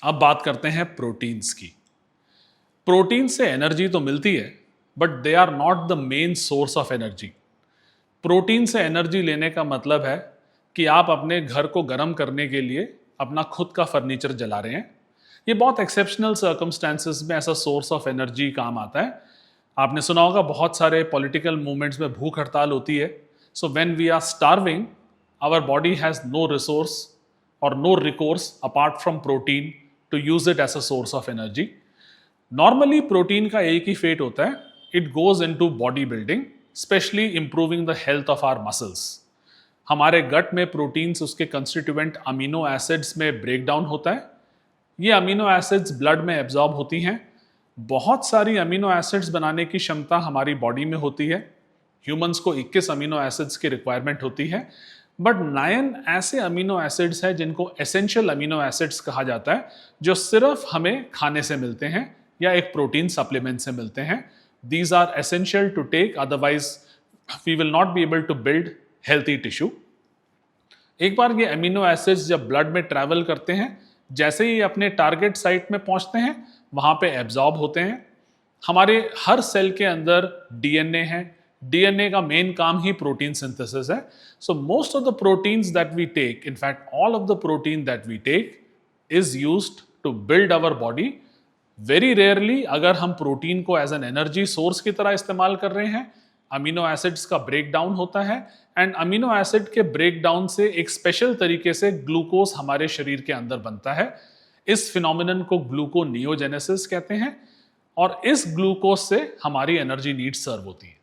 अब बात करते हैं प्रोटीन्स की। प्रोटीन से एनर्जी तो मिलती है, but they are not the main source of energy. Protein से एनर्जी लेने का मतलब है कि आप अपने घर को गर्म करने के लिए अपना खुद का फर्नीचर जला रहे हैं। ये बहुत एक्सेप्शनल सर्कमस्टेंसेस में ऐसा सोर्स ऑफ एनर्जी काम आता है। आपने सुना होगा बहुत सारे पॉलिटिकल मूवमेंट्स में भूख हड़ताल होती है। So when we are starving, our body has no resource और no recourse apart from protein to use it as a source of energy. Normally protein का एक ही फेट होता है, it goes into body building, specially improving the health of our muscles. हमारे gut में proteins उसके constituent amino acids में break down होता है। ये अमीनो एसिड्स ब्लड में एब्जॉर्ब होती हैं। बहुत सारी अमीनो एसिड्स बनाने की क्षमता हमारी बॉडी में होती है। ह्यूमंस को 21 अमीनो एसिड्स की रिक्वायरमेंट होती है, बट 9 ऐसे अमीनो एसिड्स हैं जिनको एसेंशियल अमीनो एसिड्स कहा जाता है, जो सिर्फ हमें खाने से मिलते हैं या एक प्रोटीन सप्लीमेंट से मिलते हैं। These are essential to take, otherwise we will not be able to build healthy tissue. एक बार ये अमीनो एसिड्स जब ब्लड में ट्रैवल करते हैं, जैसे ही अपने टारगेट साइट में पहुंचते हैं, वहां पे एब्जॉर्ब होते हैं। हमारे हर सेल के अंदर डीएनए है। डीएनए का मेन काम ही प्रोटीन सिंथेसिस है। So most of the proteins that we take, in fact all of the protein that we take is used to build our body. Very rarely अगर हम प्रोटीन को as an energy source की तरह इस्तेमाल कर रहे हैं, अमीनो एसिड्स का ब्रेक डाउन होता है एंड अमीनो एसिड के ब्रेक डाउन से एक स्पेशल तरीके से ग्लूकोज हमारे शरीर के अंदर बनता है। इस फिनोमिनन को ग्लूकोनियोजेनेसिस कहते हैं और इस ग्लूकोज से हमारी एनर्जी नीड्स सर्व होती है।